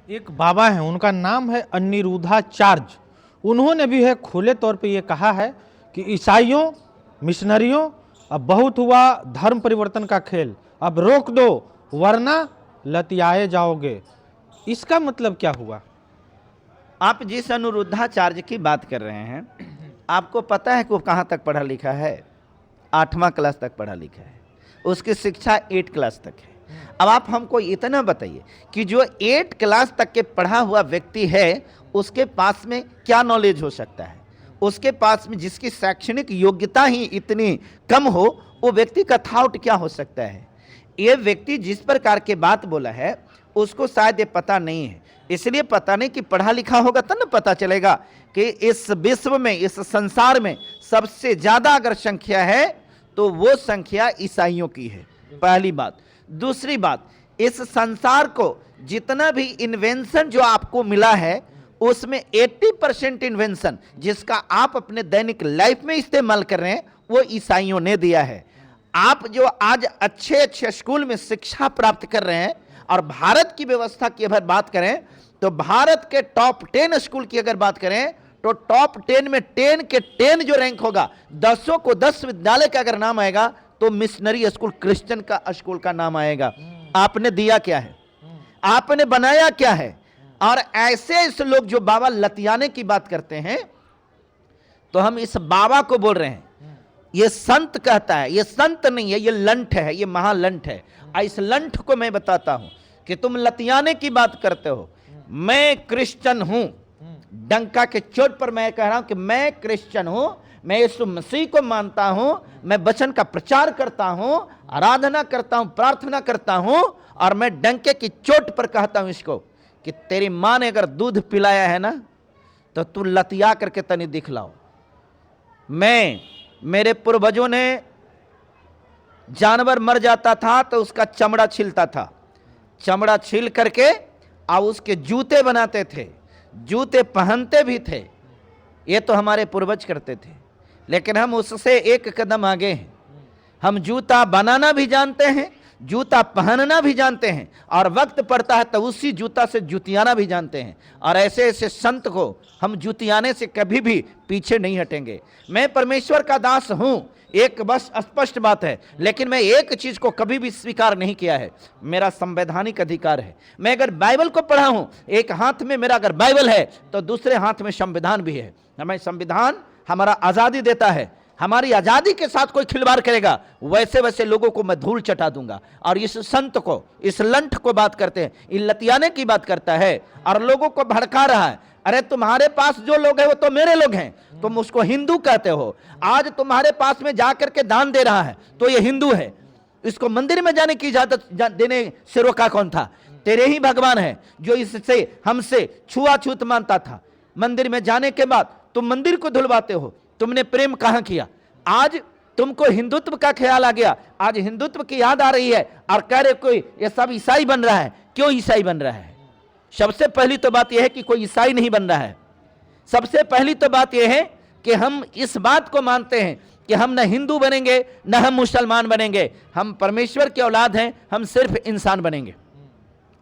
एक बाबा हैं, उनका नाम है अनिरुद्धाचार्य। उन्होंने भी है खुले तौर पे ये कहा है कि ईसाइयों, मिशनरियों, अब बहुत हुआ धर्म परिवर्तन का खेल, अब रोक दो वरना लतियाए जाओगे। इसका मतलब क्या हुआ? आप जिस अनिरुद्धाचार्य की बात कर रहे हैं, आपको पता है कि वो कहाँ तक पढ़ा लिखा है? 8वां क्लास तक पढ़ा लिखा है। उसकी शिक्षा 8 क्लास तक है। अब आप हमको इतना बताइए कि जो 8 क्लास तक के पढ़ा हुआ व्यक्ति है, उसके पास में क्या नॉलेज हो सकता है? उसके पास में जिसकी शैक्षणिक योग्यता ही इतनी कम हो, वो व्यक्ति का थॉट क्या हो सकता है? ये व्यक्ति जिस प्रकार के बात बोला है, उसको शायद ये पता नहीं है। इसलिए पता नहीं कि पढ़ा लिखा होगा तब ना पता चलेगा कि इस विश्व में, इस संसार में सबसे ज्यादा अगर संख्या है तो वो संख्या ईसाइयों की है, पहली बात। दूसरी बात, इस संसार को जितना भी इन्वेंशन जो आपको मिला है, उसमें 80% इन्वेंशन जिसका आप अपने दैनिक लाइफ में इस्तेमाल कर रहे हैं, वो ईसाइयों ने दिया है। आप जो आज अच्छे अच्छे स्कूल में शिक्षा प्राप्त कर रहे हैं, और भारत की व्यवस्था की अगर बात करें तो भारत के टॉप 10 स्कूल की अगर बात करें तो टॉप 10 में 10 के 10 जो रैंक होगा, 10 को 10 विद्यालय का अगर नाम आएगा तो मिशनरी स्कूल, क्रिश्चियन का स्कूल का नाम आएगा। आपने दिया क्या है? आपने बनाया क्या है? और ऐसे लोग जो बाबा लतियाने की बात करते हैं, तो हम इस बाबा को बोल रहे हैं ये संत कहता है। ये संत नहीं है, ये लंठ है, ये महालंठ है। इस लंठ को मैं बताता हूं कि तुम लतियाने की बात करते हो, मैं क्रिश्चियन हूं। डंका के चोट पर मैं कह रहा हूं कि मैं क्रिश्चियन हूं, मैं यीशु मसीह को मानता हूं, मैं वचन का प्रचार करता हूं, आराधना करता हूं, प्रार्थना करता हूं, और मैं डंके की चोट पर कहता हूं इसको कि तेरी मां ने अगर दूध पिलाया है ना, तो तू लतिया करके तनी दिखलाओ। मेरे पूर्वजों ने जानवर मर जाता था तो उसका चमड़ा छीलता था, चमड़ा छील करके और उसके जूते बनाते थे, जूते पहनते भी थे। ये तो हमारे पूर्वज करते थे, लेकिन हम उससे एक कदम आगे हैं। हम जूता बनाना भी जानते हैं, जूता पहनना भी जानते हैं, और वक्त पड़ता है तो उसी जूता से जुतियाना भी जानते हैं। और ऐसे ऐसे संत को हम जुतियाने से कभी भी पीछे नहीं हटेंगे। मैं परमेश्वर का दास हूं, एक बस स्पष्ट बात है, लेकिन मैं एक चीज को कभी भी स्वीकार नहीं किया है, मेरा संवैधानिक अधिकार है। मैं अगर बाइबल को पढ़ा हूं, एक हाथ में मेरा अगर बाइबल है तो दूसरे हाथ में संविधान भी है। हमें संविधान हमारा आजादी देता है। हमारी आजादी के साथ कोई खिलवाड़ करेगा, वैसे वैसे लोगों को मैं धूल चटा दूंगा। और इस संत को, इस लंठ को बात करते हैं, इन लतियाने की बात करता है और लोगों को भड़का रहा है। अरे तुम्हारे पास जो लोग हैं वो तो मेरे लोग हैं, तुम उसको हिंदू कहते हो। आज तुम्हारे पास में जाकर के दान दे रहा है तो ये हिंदू है। इसको मंदिर में जाने की इजाजत देने से रोका कौन था? तेरे ही भगवान है जो इससे हमसे छुआछूत मानता था। मंदिर में जाने के बाद तुम मंदिर को धुलवाते हो। तुमने प्रेम कहां किया? आज तुमको हिंदुत्व का ख्याल आ गया, आज हिंदुत्व की याद आ रही है और कह रहे कोई ये सब ईसाई बन रहा है। क्यों ईसाई बन रहा है? सबसे पहली तो बात यह है कि कोई ईसाई नहीं बन रहा है। सबसे पहली तो बात यह है कि हम इस बात को मानते हैं कि हम न हिंदू बनेंगे न हम मुसलमान बनेंगे। हम परमेश्वर के औलाद हैं, हम सिर्फ इंसान बनेंगे,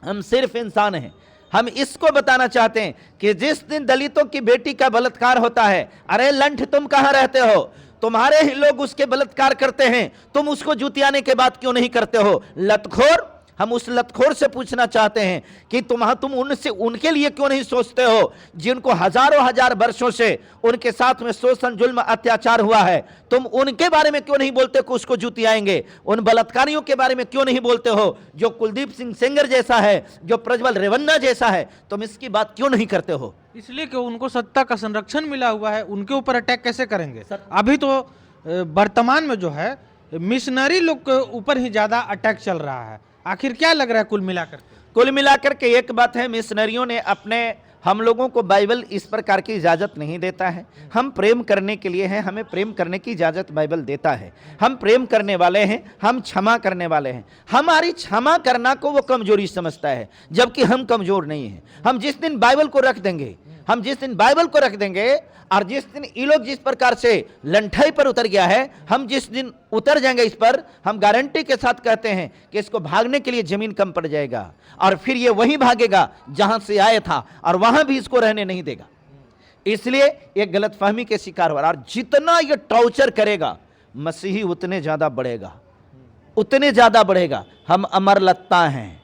हम सिर्फ इंसान हैं। हम इसको बताना चाहते हैं कि जिस दिन दलितों की बेटी का बलात्कार होता है, अरे लंठ तुम कहां रहते हो? तुम्हारे ही लोग उसके बलात्कार करते हैं, तुम उसको जुतियाने के बाद क्यों नहीं करते हो? लतखोर, हम उस लतखोर से पूछना चाहते हैं कि तुम उनसे, उनके लिए क्यों नहीं सोचते हो जिनको हजारों हजार वर्षों से उनके साथ में शोषण, जुल्म, अत्याचार हुआ है? तुम उनके बारे में क्यों नहीं बोलते कि उसको जुतियाएंगे? उन बलात्कारियों के बारे में क्यों नहीं बोलते हो? जो कुलदीप सिंह सेंगर जैसा है, जो प्रज्वल रेवन्ना जैसा है, तुम इसकी बात क्यों नहीं करते हो? इसलिए कि उनको सत्ता का संरक्षण मिला हुआ है, उनके ऊपर अटैक कैसे करेंगे? अभी तो वर्तमान में जो है मिशनरी लोग के ऊपर ही ज्यादा अटैक चल रहा है। आखिर क्या लग रहा है कुल मिलाकर के? कुल मिलाकर के एक बात है, मिशनरियों ने हम लोगों को बाइबल इस प्रकार की इजाजत नहीं देता है। हम प्रेम करने के लिए हैं, हमें प्रेम करने की इजाजत बाइबल देता है। हम प्रेम करने वाले हैं, हम क्षमा करने वाले हैं। हमारी क्षमा करना को वो कमजोरी समझता है, जबकि हम कमजोर नहीं हैं। हम जिस दिन बाइबल को रख देंगे, हम जिस दिन बाइबल को रख देंगे और जिस दिन ये लोग जिस प्रकार से लंठाई पर उतर गया है, हम जिस दिन उतर जाएंगे इस पर, हम गारंटी के साथ कहते हैं कि इसको भागने के लिए जमीन कम पड़ जाएगा और फिर ये वहीं भागेगा जहां से आया था और वहां भी इसको रहने नहीं देगा। इसलिए ये गलतफहमी के शिकार हो रहा है। और जितना ये टॉर्चर करेगा मसीही उतने ज्यादा बढ़ेगा, उतने ज्यादा बढ़ेगा। हम अमरलत्ता हैं,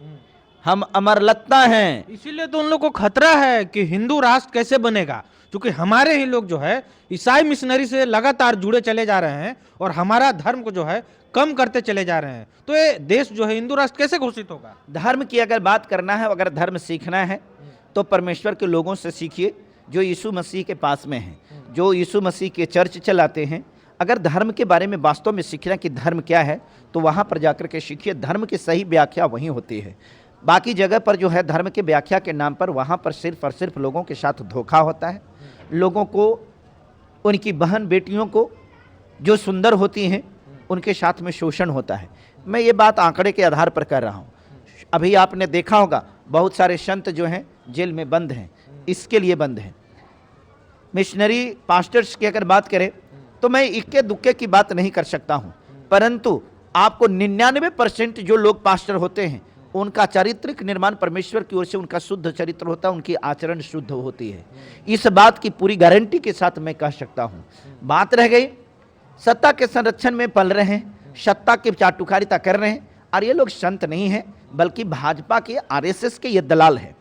हम अमरलत्ता हैं। इसीलिए तो उन लोग को खतरा है कि हिंदू राष्ट्र कैसे बनेगा, क्योंकि हमारे ही लोग जो है ईसाई मिशनरी से लगातार जुड़े चले जा रहे हैं और हमारा धर्म को जो है कम करते चले जा रहे हैं। तो ये देश जो है हिंदू राष्ट्र कैसे घोषित होगा? धर्म की अगर बात करना है, अगर धर्म सीखना है तो परमेश्वर के लोगों से सीखिए जो यीशु मसीह के पास में हैं, जो यीशु मसीह के चर्च चलाते हैं। अगर धर्म के बारे में वास्तव में सीखना कि धर्म क्या है तो वहाँ पर जाकर के सीखिए। धर्म की सही व्याख्या वहीं होती है। बाकी जगह पर जो है धर्म की व्याख्या के नाम पर वहाँ पर सिर्फ और सिर्फ लोगों के साथ धोखा होता है। लोगों को, उनकी बहन बेटियों को जो सुंदर होती हैं उनके साथ में शोषण होता है। मैं ये बात आंकड़े के आधार पर कर रहा हूँ। अभी आपने देखा होगा बहुत सारे संत जो हैं जेल में बंद हैं, इसके लिए बंद हैं। मिशनरी पास्टर्स की अगर बात करें तो मैं इक्के दुक्के की बात नहीं कर सकता हूँ, परंतु आपको 99% जो लोग पास्टर होते हैं उनका चारित्रिक निर्माण परमेश्वर की ओर से उनका शुद्ध चरित्र होता है, उनकी आचरण शुद्ध होती है। इस बात की पूरी गारंटी के साथ मैं कह सकता हूँ। बात रह गई सत्ता के संरक्षण में पल रहे हैं, सत्ता की चाटुकारिता कर रहे हैं, और ये लोग संत नहीं हैं बल्कि भाजपा के आरएसएस के ये दलाल हैं।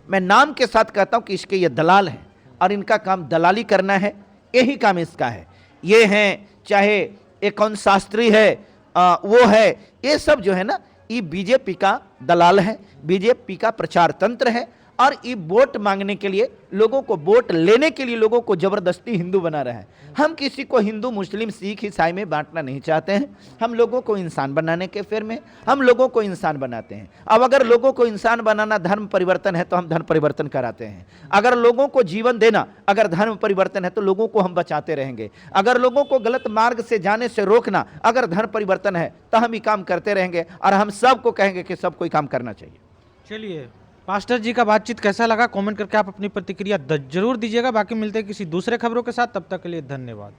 मैं नाम के साथ कहता हूँ कि इसके ये दलाल हैं और इनका काम दलाली करना है, यही काम इसका है। ये हैं, चाहे एक कौन शास्त्री है वो है, ये सब जो है ना ये बीजेपी का दलाल है, बीजेपी का प्रचार तंत्र है। और ये वोट मांगने के लिए, लोगों को वोट लेने के लिए लोगों को जबरदस्ती हिंदू बना रहा है। हम किसी को हिंदू, मुस्लिम, सिख, ईसाई में बांटना नहीं चाहते हैं। हम लोगों को इंसान बनाने के फेर में हम लोगों को इंसान बनाते हैं। अब अगर लोगों को इंसान बनाना धर्म परिवर्तन है तो हम धर्म परिवर्तन कराते हैं। अगर लोगों को जीवन देना अगर धर्म परिवर्तन है तो लोगों को हम बचाते रहेंगे। अगर लोगों को गलत मार्ग से जाने से रोकना अगर धर्म परिवर्तन है तो हम ये काम करते रहेंगे और हम सबको कहेंगे कि सबको ये काम करना चाहिए। चलिए, पास्टर जी का बातचीत कैसा लगा कमेंट करके आप अपनी प्रतिक्रिया जरूर दीजिएगा। बाकी मिलते हैं किसी दूसरे खबरों के साथ, तब तक के लिए धन्यवाद।